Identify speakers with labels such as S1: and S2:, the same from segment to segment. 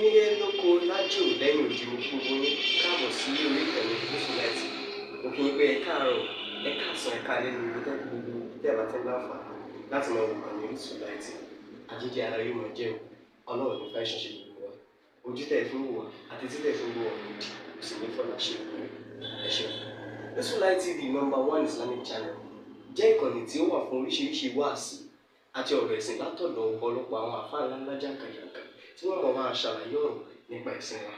S1: nílé lóko lájò lẹ́yìn òdì mo kí gbogbo yín káàbọ̀ sí orí ìkànnì Mufty mo kí yín pé ẹ káàárọ̀ ẹ káàsán ẹ káalẹ́ ní ibi tẹ́lẹ̀ gbogbo tẹ́lẹ̀ bá tẹ́lẹ̀ láǹfààní láti máa wò ìkànnì Mufty àjíjẹ ara yóò máa jẹun ọlọ́run ní fẹ́ ṣẹṣẹ gbogbo wa ojú tẹ̀ fún wò wá àti títẹ̀ fún wò wá lòdì kò sì ní fọ́nà ṣe ẹ ṣeun. Mufty TV #1 Islamic channel jẹ́ ìkànnì tí ó wà fún oríṣiríṣi wáàsí àti ọ̀rọ̀ ẹ̀sìn látọ̀dọ̀ ọ̀pọ̀lọpọ̀ àwọn àfáà ńláńlá jàǹkàjàǹkà tí wọ́n mọ̀ máa ṣàlàyé ọ̀rọ̀ nípa ẹ̀sìn wa.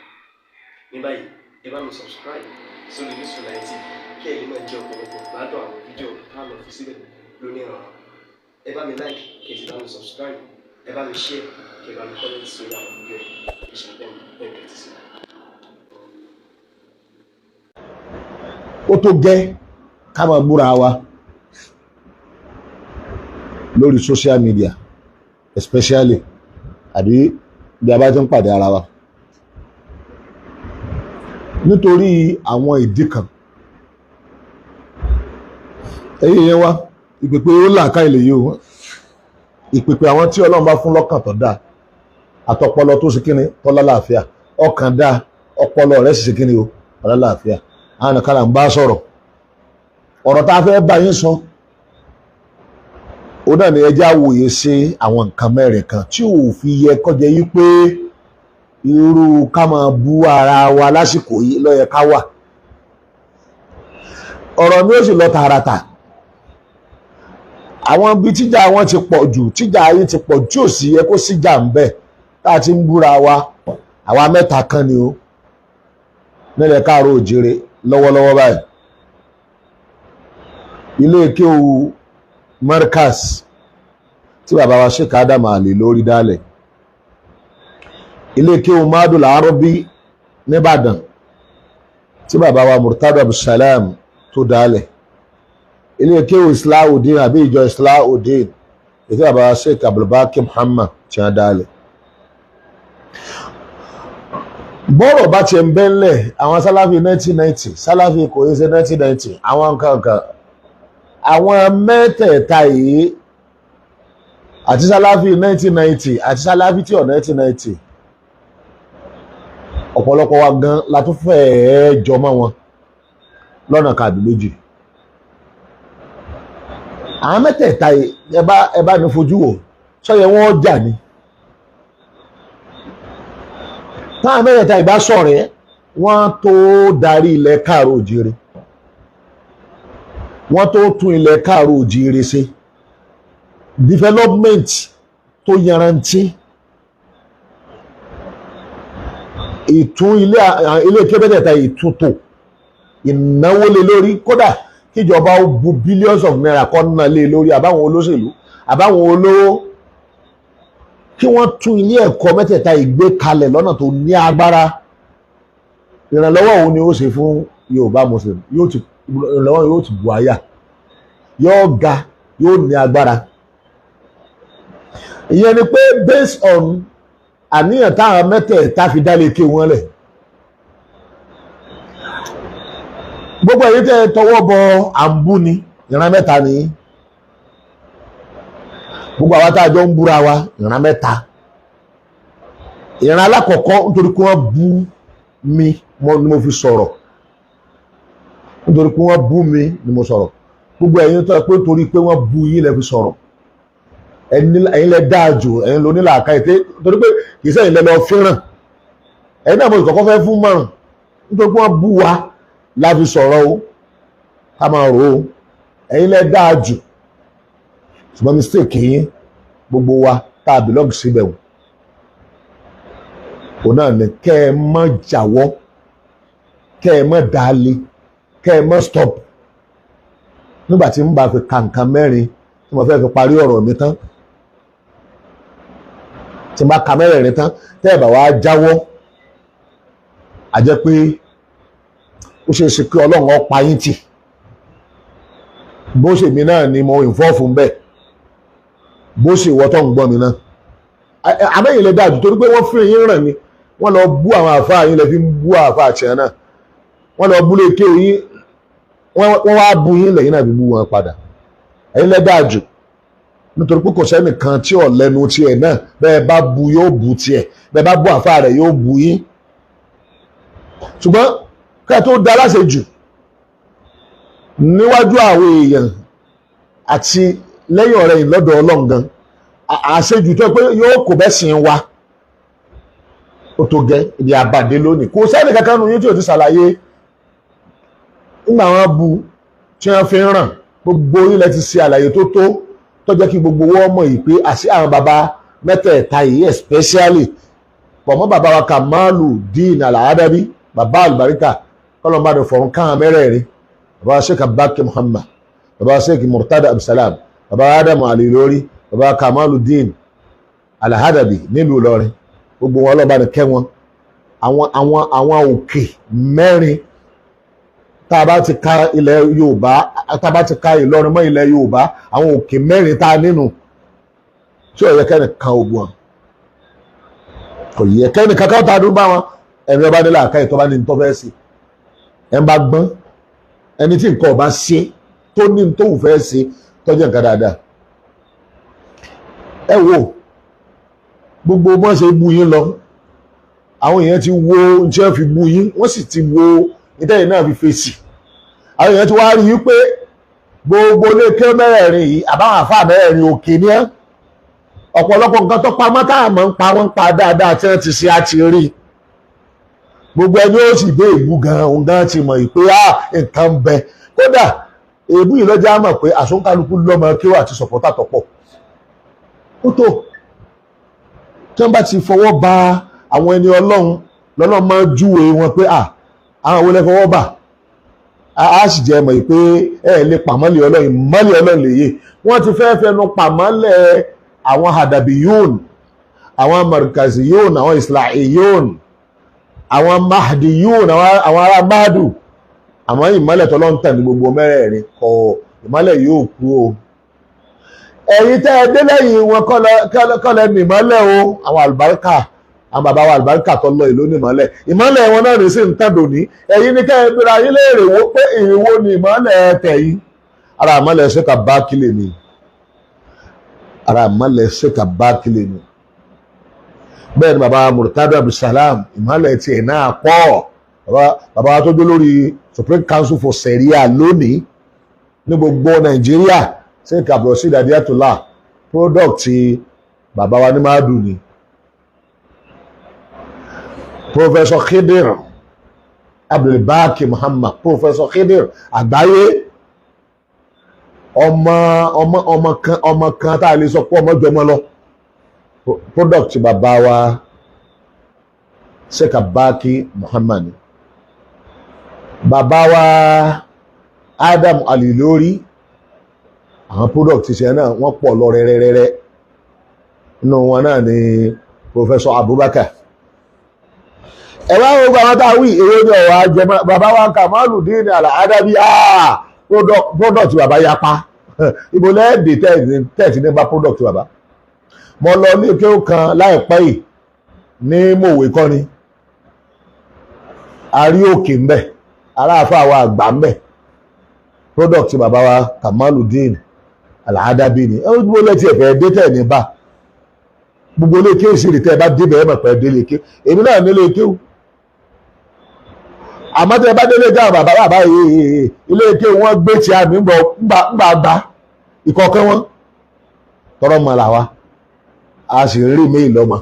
S1: Ní báyìí ẹ bá mi subscribe sórí Mufty TV kí ẹ lè máa jẹ ọ̀pọ̀lọpọ̀ gbádùn àwọn fídíò táwọn fi síbẹ̀ lónìí ọ̀rọ̀. Ẹ bá mi like kí ẹ sì bá mi subscribe, ẹ bá mi share kí ẹ bá mi comment sórí àwọn fídíò yìí ìṣẹ̀lẹ̀ bẹ́ẹ̀ ti sí.
S2: Ó tó gẹ́ ká máa búra wa lórí social media especially àbí bí a bá ti ń pàdé ara wa nítorí àwọn ìdí kan. Ẹ̀yin yẹn wá ìpèpè ó làákà ilé yìí o, ìpèpè àwọn tí Ọlọ́run bá fún lọ́kàn tó dáa àtọpọlọ tó ṣe kíni tó lálàáfíà, ọkàn dáa ọpọlọ rẹ̀ sì ṣe kíni o lálàáfíà. Àwọn nìkan là ń bá sọ̀rọ̀. Ọ̀rọ̀ tá a fẹ́ bá yín sọ ó náà ní ẹjẹ́ àwòye sí àwọn nǹkan mẹ́rin kan tí ò fi yẹ kọjá yí pé irú ká máa bú ara wa lásìkò yìí ló yẹ ká wà. Ọ̀rọ̀ mi ó sì lọ tààràtà. Àwọn ibi tíjà wọn ti pọ̀ jù, tíjà ayé ti pọ̀ jù, ò sì yẹ kó síjà ń bẹ̀ tá a ti ń búra wa. Àwa mẹ́ta kan ni o nílẹ̀ káàárọ̀ òjìrè lọ́wọ́lọ́wọ́ báyìí. Ilé kéwú Markaz tí bàbá wa Sheikh Adam Ali lórí dálẹ̀, ilé kéwú Mah'adul Arobiy nìbàdàn tí bàbá wa Murtada Salam tó dálẹ̀, ilé kéwú Islahudeen àbí ìjọ Islahudeen tí bàbá wa Sheikh Abdulbaki Muhammad tí wọ́n dálẹ̀. Bọ́rọ̀ bá ti ń bẹ́ńlẹ̀ àwọn sálàfí 1990 sálàfí kò yí ṣe 1990 àwọn nǹkan àwọn mẹ́tẹ̀ẹ̀ta yìí àti sálàfí 1990 àti sálàfí tí ọ̀ 1990 ọ̀pọ̀lọpọ̀ wa gan la tún fẹ́ẹ́ jọ mọ́ wọn lọ́nà kàbí méjì. Àwọn mẹ́tẹ̀ẹ̀ta yìí ẹ bá ní fojú wò sọ́yẹ wọ́n jà ní. Táwọn mẹ́tẹ̀ẹ̀ta ìbá sọ̀rẹ́ wọ́n tó darí ilẹ̀ káàrọ̀ òjìrè, wọ́n tó tún ilẹ̀ káàrọ̀ òjìrè ṣe, development tó yanrantí, ìtún ilé kébẹ́tẹ̀ẹ̀ta ìtúntò, ìnáwó lé lórí, kódà kíjọba ó bu billions of naira kọ́ ná lé lórí àbáwọn olóṣèlú àbáwọn olówó, kí wọ́n tún ilé ẹ̀kọ́ mẹ́tẹ̀ẹ̀ta ìgbé kalẹ̀ lọ́nà tó ní agbára. Ìrànlọ́wọ́ òun ni ó ṣe fún Yorùbá Muslim, ìrànlọ́wọ́ yóò ti bu àyà, yóò ga, yóò ní agbára. Ìyẹn ni pé based on àníyàn táwọn mẹ́tẹ̀ẹ̀ta fi dá lé ké wọn lẹ̀. Gbogbo èyí tẹ́ tọwọ́ bọ àǹbú ni ìran mẹ́ta ni. Gbogbo àwọn tá a jọ ń búra wa ìran mẹ́ta. Ìran alákọ̀ọ́kọ́ nítorí pé wọ́n bú mi ni mo fi sọ̀rọ̀, nítorí pé wọ́n bú mi ni mo sọ̀rọ̀. Gbogbo ẹ̀yin tó pé torí pé wọ́n bú yín lẹ fi sọ̀rọ̀, ẹ̀yin lẹ dáa jù, ẹ̀yin ló ní làákàyè torí pé kì í sẹ́yìn lẹ lọ fẹ́ràn. Ẹ̀yin náà mo sì kọ́kọ́ fẹ́ fún márùn nítorí pé wọ́n bú wa la fi sọ̀rọ̀ o, ká máa rò ó. Ẹ̀yin lẹ dáa jù ṣùgbọ́n mistake yín gbogbo wa tá a belong síbẹ̀ wò. Òun náà ni kẹ́ ẹ mọ́ jáwọ́, kẹ́ ẹ mọ́ dalẹ̀, kẹ́ ẹ mọ́ stop. Nígbà tí ń bá fi ka nǹkan mẹ́rin tí mo fẹ́ fi parí ọ̀rọ̀ mi tán, tí n bá ka mẹ́rẹ̀ẹ̀rin tán tẹ́ ẹ bá wá jáwọ́, a jẹ́ pé ó ṣe é ṣe kí Ọlọ́run ó pa yín tì. Bó ṣe mi náà ni mo involve fún bẹ́ẹ̀, bó ṣe ìwọ tó ń gbọ́ mi náà. Àmẹ́yìn lè dájú torí pé wọ́n fún yín ràn ní, wọ́n lọ bú àwọn àfáà yín lè fi ń bú àfáà tiẹ̀ náà, wọ́n lọ bú lè ké yín, wọ́n wá bú yín lẹ́yìn náà fi bú wọn padà. Ẹ̀yin lè dájú nítorí pé kò sẹ́nìkan tí ò lẹ́nu tiẹ̀ náà bẹ́ẹ̀ bá bu yóò bu tiẹ̀ bẹ́ẹ̀ bá bu àfa rẹ̀ yóò bu yín ṣùgbọ́n ká tó da láṣejù níwájú àwọn èèyàn àti lẹ́yìn ọ̀rẹ́ yìí lọ́dọ̀ Ọlọ́run gan àṣejù tó pé yóò kò bẹ́ sìn wa ó tó gẹ́ ìdí àbàdé lónìí kò sẹ́ni kankan nu yín tí ò ti ṣàlàyé nígbà wọn bu tí wọ́n fi ń ràn gbogbo ilẹ̀ ti ṣe àlàyé tó jẹ́ kí gbogbo wọn mọ̀ yìí pé àṣì àwọn baba mẹ́tẹ̀ẹ̀ta yìí especially pọ̀ mọ́ baba wa Mah'adul Al-Adabi baba àlùbáríkà kọ́lọ́mbà ní fọ̀rùn káwọn mẹ́rẹ̀ẹ̀rin baba Sheikh Abubakar Muhammad baba Sheikh Murtada Abdulsalam baba Adamu Alilori baba Mah'adul Al-Adabi nílùú Ìlọrin gbogbo wọn lọ́ba ní kẹ́ wọn àwọn òkè mẹ́rin tá a bá ti ka ilẹ̀ Yorùbá tá a bá ti ka Ìlọrin mọ́ ilẹ̀ Yorùbá àwọn òkè mẹ́rin tá a nínú tí ò yẹ kẹ́ni kan ogun kò yẹ kẹ́ni kankan tá a dún bá wọn ẹni ọba nílẹ̀ àká ìtọ́ba ní tó fẹ́ sí ẹ bá gbọ́n ẹni tí nǹkan ọba ṣe tó ní tó ń fẹ́ ṣe tọ́jú nǹkan dáadáa ẹ wo gbogbo bọ́n ṣe bú yín lọ àwọn èèyàn ti wo tí wọ́n fi bú yín wọ́n sì ti wo ìtẹ́yìn náà fi fèsì àwọn èèyàn ti wá rí i pé gbogbo lékè mẹ́rẹ̀ẹ̀rin yìí àbáwọn àfáà mẹ́rẹ̀ẹ̀rin òkè ní ẹ́ ọ̀pọ̀lọpọ̀ nǹkan tó pamọ́ táàmù ń pa wọ́n pa dáadáa tí wọ́n ti ṣe àti rí gbogbo ẹni ó sì dé ìlú gan òun gan ti mọ̀ pé nǹkan ń bẹ kódà èébú yìí lọ́jà mọ̀ pé àsóńkálukú lọ́mọ kéwà àti sọ̀pọ̀tà tọ̀pọ̀ ó tó tí wọ́n bá ti fọwọ́ ba àwọn ẹni Ọlọ́run máa júwe wọn pé àwọn wo lẹ fọwọ́ bà á sì jẹ́ mọ̀ pé ẹ lè pàmọ́lẹ̀ Ọlọ́run ìmọ́lẹ̀ Ọlọ́run lèyẹ wọ́n ti fẹ́ fẹnu pàmọ́lẹ̀ àwọn hadabiyun àwọn markaziyun àwọn islahiyun àwọn mahdiyun àwọn ará Mah'adul àwọn ìmọ́lẹ̀ tọ́lọ́run tàn ní gbogbo mẹ́rẹ̀ẹ̀rin kọ ìmọ́lẹ̀ yóò kú o ẹ̀yin tẹ́ ẹ dé lẹ́yìn wọn kọ́lẹ̀ ní ìmọ́lẹ̀ o àwọn àlùbáríkà àwọn bàbá wa àlùbáríkà tó lọ ìlú ní ìmọ́lẹ̀ wọn náà rèé sí ń tàdò ní ẹ̀yin ní kẹ́ ẹ gbéra yín léèrè wo pé ìrìnwó ni ìmọ́lẹ̀ tẹ̀yìn ara ìmọ́lẹ̀ ṣèkà bá kílè ni ara ìmọ́lẹ̀ ṣèkà bá kílè ni bẹ́ẹ̀ ni bàbá Murtada Abdulsalam ìmọ́lẹ̀ tiẹ̀ náà pọ̀ bàbá wa tó dé lórí Supreme Council for Sharia lónìí ní gbogbo Nàìjíríà ṣèkà Abdulrasheed Adiyatullah product ti bàbá wa ní Mah'adul ni Professor Khidir Abdulbaki Muhammad Professor Khidir àgbáyé ọmọ kan tá a lè sọ pé ọmọ jọmọ lọ product bàbá wa Sheikh Abubakar Muhammad bàbá wa Adam Alilori àwọn product ṣe náà wọ́n pọ̀ lọ rẹ́rẹ́rẹ́rẹ́ inú wọn náà ni Professor Abubakar ẹ̀wá gbogbo àwọn tá a wí èrè ní ọ̀wá jẹmọ́ bàbá wa Mah'adul Al-Adabi product bàbá yapa ibo lẹ́ẹ̀dẹ̀ tẹ́ẹ̀tì ní bá product bàbá mo lọ ní kéwù kan láìpẹ́ yìí ní mòwe kọ́ni a rí òkè ń bẹ̀ aláàfáà àwa àgbà ń bẹ̀ product bàbá wa Mah'adul Al-Adabi ni gbogbo lẹ́tí ẹ̀fẹ́ dé tẹ̀ ní bá gbogbo ilé kéwù sí ìrìtẹ́ bá débẹ̀ ẹ̀ mọ̀ pẹ́ délé kéwù èmi náà nílé kéwù àmọ́ tẹ́ bá délé jáwọn bàbá yìí ilé kéwù wọ́n gbé tí a mi ń gbà gbà ìkọ̀ọ̀kan wọn tọrọ mọ́ làwa a sì rí mi ìlọ́mọ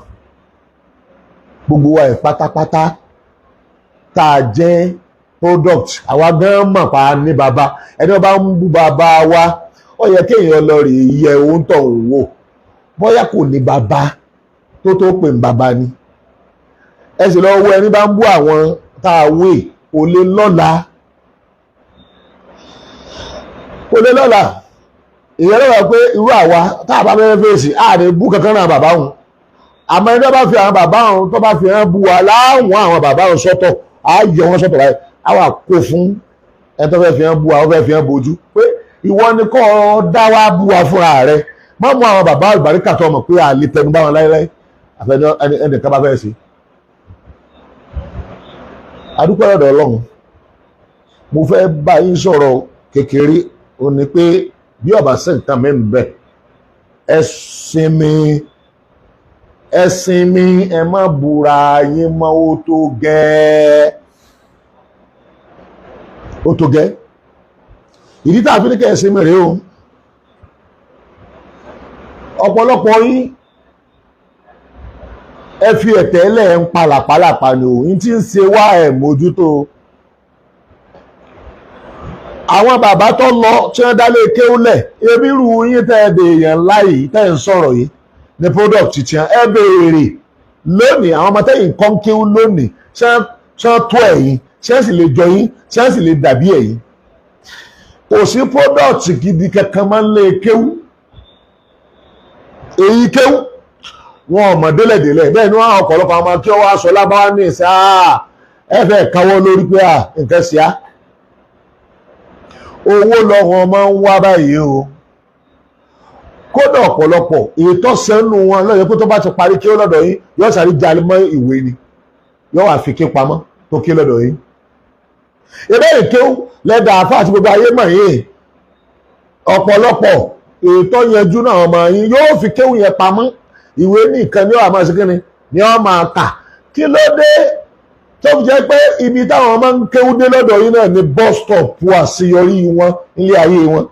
S2: gbogbo wa ẹ̀ pátápátá tá a jẹ́ product àwa gan mọ̀ pa ní bàbá ẹni wọ́n bá ń bú bàbá wa ó yẹ kéèyàn lọ rí iye ohun tó ń wò bóyá kò ní bàbá tó pè ń bàbá ni ẹ sì lọ wo ẹni bá ń bú àwọn tá a wé kò lè lọ́la ìyẹn lọ́wọ́ pé irú àwa tá a bá fẹ́ fèsì ààrẹ bú kankan náà bàbá òun àmọ́ ẹni tó bá fi àwọn bàbá òun tó bá fi hàn bú wa láwọn àwọn bàbá òun sọ́tọ̀ á yẹ wọn sọ́tọ̀ báyìí á wà kó fún ẹni tó fẹ́ fi hàn bú wa ó fẹ́ fi hàn bójú pé ìwọ ni kò dá wa bú wa fúnra rẹ má mú àwọn bàbá àlùbáríkà tó mọ̀ pé àlè tẹnu bá wọn láéláé àfẹnú ẹnìkan bá fẹ́ sí adúpẹ́ ọ̀dọ̀ Ọlọ́run mo fẹ́ bá yín sọ̀rọ̀ kékeré ó ní pé bí ọba sí nǹkan mẹ́rin bẹ́ẹ̀ ẹ̀sìn mi ẹ má búra yín mọ́ ó tó gẹ́ ìdí tá a fi ní kẹ́ ẹ̀sìn mi rèé o ọ̀pọ̀lọpọ̀ yín ẹ fi ẹ̀tẹ́ lẹ̀ ń pa làpálàpá ni o yín tí ń ṣe wá ẹ̀ mójútó àwọn bàbá tó lọ tí wọ́n dálé kéwúlẹ̀ ebi rú yín tẹ́ ẹ dè èèyàn ńlá yìí tẹ́ ẹ ń sọ̀rọ̀ yìí ní product tiẹ̀ ẹ béèrè lónìí àwọn ọmọ tẹ́yìn kan kéwú lónìí ṣé wọ́n tó ẹ̀yin ṣé wọ́n sì lè jọ yín ṣé wọ́n sì lè dàbí ẹ̀yin kò sí product gidi kankan máa ń lé kéwú èyí kéwú wọn ò mọ̀ délẹ̀délẹ̀ bẹ́ẹ̀ ni wọ́n ọ̀pọ̀lọpọ̀ àwọn kí wọ́n wá sọ lábáwá ní ìsẹ́ ẹ fẹ́ káwọ́ lórí pé nǹkan ṣíá owó lọ́wọ́ máa ń wá báyìí o kódà ọ̀pọ̀lọpọ̀ ètò sẹ́nu wọn lọ́yẹ̀ pé tó bá ti parí kí ó lọ́dọ̀ yín yóò sáré jalè mọ́ ìwé ni yóò wá fi ké pamọ́ tó ké lọ́dọ̀ yín ìbéèrè kéwú lẹ́dà àfáà àti gbogbo ayé mọ̀ yìí ọ̀pọ̀lọpọ̀ ètò yanjú náà ọmọ yín yóò fi kéwú yẹn pamọ́ ìwé nìkan ni ó máa ṣe kíni ni ó máa kà kí ló dé tó fi jẹ́ pé ibi táwọn máa ń kéwú dé lọ́dọ̀ yín náà ni bus stop àṣeyọrí wọn nílé ayé wọn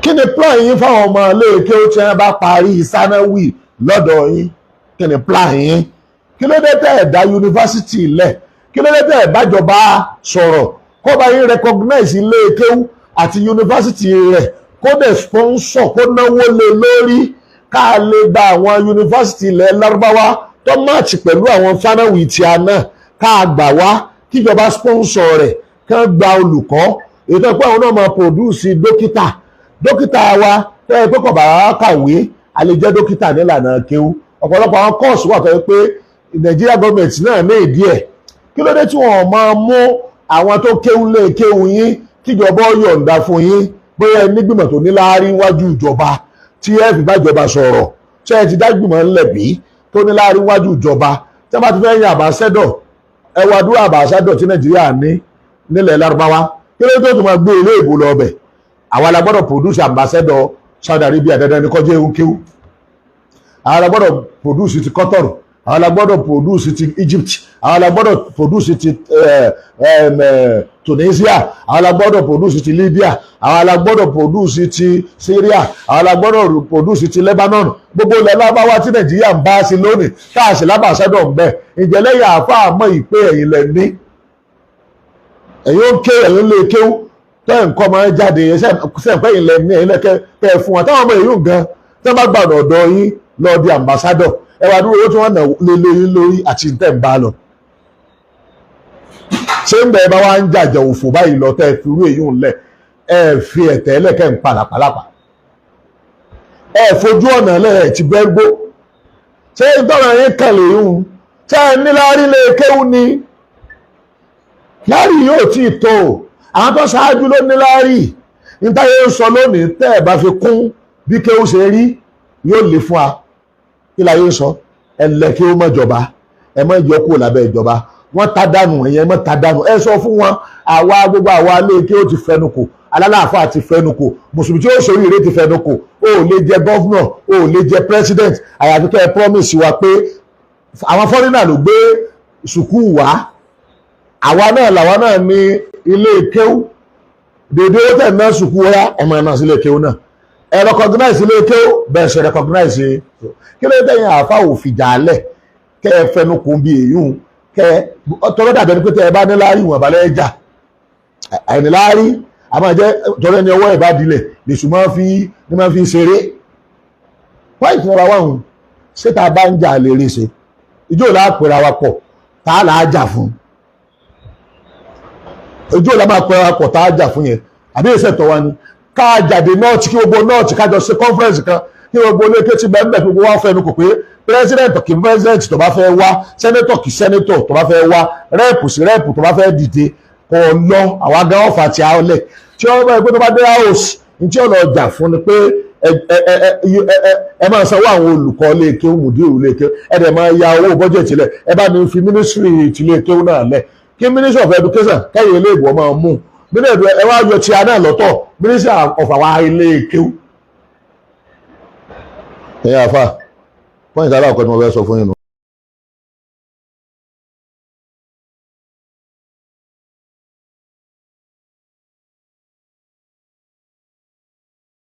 S2: kí ni plan yín fáwọn ọmọ ilé kéwú tí wọ́n bá parí sánáwì lọ́dọ̀ yín kí ni plan yín kí ló dé tẹ́ ẹ̀ dá yunifásitì lẹ̀ kí ló dé tẹ́ ẹ̀ bájọba sọ̀rọ̀ kó bá yín recognize ilé kéwú àti yunifásitì rẹ̀ kó dẹ̀ sponsor kó náwó lé lórí ká lè gba àwọn yunifásitì ilẹ̀ lárúbáwá tó máàcì pẹ̀lú àwọn fánáwì tí a náà ká gbà wá kíjọba sponsor rẹ̀ ká gba olùkọ́ ètò ẹ̀pẹ́ àwọn náà máa produce dókítà wa tó yẹ pé kò bá kàwé a lè jẹ́ dókítà nílànà kéwú ọ̀pọ̀lọpọ̀ àwọn kọ́ọ̀sì wà tó yẹ pé Nàìjíríà gọ́ọ̀mẹ̀ntì náà ní ìdí ẹ̀ kí ló dé tí wọ́n máa mú àwọn tó kéwú lé kéwú yín kíjọba yọ̀ǹda fún yín bóyá nígbìmọ̀ tó níláárí wájú ìjọba tí ẹ fi bá ìjọba sọ̀rọ̀ ṣé ẹ ti dágbìmọ̀ ńlẹ̀bí tó níláárí wájú ìjọba tí wọ́n bá ti fẹ́ yan àbáṣẹ́dọ̀ ẹ wá dúró àbáṣẹ́dọ̀ tí Nàìjíríà ní nílẹ̀ Lárúbáwá kí ló dé tó máa gbé ilé ìbò lọ ọbẹ̀ àwa la gbọ́dọ̀ produce àbáṣẹ́dọ̀ Saudi Arabia dandan ní kọjá ewu kéwú àwa la gbọ́dọ̀ produce ti Qatar àwa la gbọ́dọ̀ produce ti Egypt àwa la gbọ́dọ̀ produce ti Tunisia àwa la gbọ́dọ̀ produce ti Libya àwa la gbọ́dọ̀ produce ti Syria àwa la gbọ́dọ̀ produce ti Lebanon gbogbo ilẹ̀ lábáwá tí Nàìjíríà ń bá sí lónìí káàsì lábàṣẹ́dọ̀ ń bẹ̀ ìjẹ́lẹ́yà àfáà mọ́ ìpé ẹ̀yìn lẹ̀ ní ẹ̀yìn ó ké ẹ̀yìn lè kéwú tó nǹkan máa ń jáde sẹ́ǹpẹ́ ẹ̀yìn lẹ̀ ní ẹ̀yìn lẹ́kẹ́ fún wọn táwọn ọmọ èyí gan tí wọ́n bá gbàdọ̀ ọ̀dọ̀ yín lọ di ambassador ẹwà dúró owó tí wọ́n nà lé lórí lórí àti tẹ̀ ń bá lọ ṣé ń bẹ̀rẹ̀ bá wá ń jàjà òfò báyìí lọ tẹ́ fi irú èyí ń lẹ̀ ẹ fi ẹ̀tẹ́ lẹ́kẹ́ ń palàpalàpà ẹ fojú ọ̀nà lẹ̀ ti bẹ́ gbó ṣé ìtọ́nà yín kàn lè yún ṣé ẹ ní láárí lè kéwú ni láárí yóò tí ì tó àwọn tó ṣáájú ló ní láárí nítáyé ń sọ lónìí tẹ́ ẹ bá fi kún bí kéwú ṣe rí yóò lè fún wa kí láyé ń sọ ẹ lẹ kí ó mọ̀jọba ẹ mọ̀ yọ kúrò lábẹ́ ìjọba wọ́n ta dànù ẹ̀yẹn mọ̀ ta dànù ẹ sọ fún wọn àwa gbogbo àwa lé kí ó ti fẹnu kò alálàáfà ti fẹnu kò mùsùlùmí tí ó sórí ire ti fẹnu kò ó lè jẹ gọ́fúnà ó lè jẹ president àyàfi kẹ́ ẹ promise wa pé àwọn fọ́nrínà ló gbé sùkúù wá àwa náà làwa náà ní ilé kéwú dèdè ó tẹ̀ ná sùkúù wá ẹ̀mọ̀ náà sí ilé kéwú náà ẹ recognize ilé kéwú bẹ́ẹ̀ ṣe recognize kí ló dé yẹn àfa òfìjà alẹ̀ kẹ́ ẹ fẹnu kò bí èyún kẹ́ ẹ tọ́lọ́ dàbẹ́ ni pé tẹ́ ẹ bá ní láárí ìwọ̀n balẹ̀ ẹja àìní láárí a máa jẹ́ tọ́lọ́ ẹni ọwọ́ ẹ̀ bá dilẹ̀ lèṣù máa fi ṣeré wáyé tí wọ́n ra wáhùn ṣé tá a bá ń jà lè rí ṣe ìjọ ìlà àpèrè wa pọ̀ tá a là á jà fún ìjọ ìlà máa pèrè wa pọ̀ tá a jà fún yẹn àbí ìṣẹ̀ tọ́ wa ni ká jáde nọ́ọ̀tì kí gbogbo nọ́ọ̀tì kájọ ṣe conference kan kí gbogbo olóòkè tí bẹ́ẹ̀ gbogbo wa fẹ́nu kò pé president kì í president tó bá fẹ́ wá senator kì í senator tó bá fẹ́ wá rẹ́ẹ̀pù sí rẹ́ẹ̀pù tó bá fẹ́ dìde kò lọ àwọn agan ọ̀fà tí a lẹ̀ tí wọ́n bá yẹ pé tó bá dé house ní tí ọ̀nà ọjà fún ni pé ẹ máa sanwó àwọn olùkọ́ léèké Mudirul léèké ẹ dẹ̀ máa ya owó budget lẹ̀ ẹ bá ní fi ministry ti léèké náà lẹ̀ kí ministry of education kẹ́yìn ilé ìwọ̀ máa mú ẹ wá yọ tí a náà lọ́tọ̀ ministry of our léèké ẹ̀yin àfa pọ́ìntì aláwọ̀kọ́ ni mo fẹ́ sọ fún yín nù.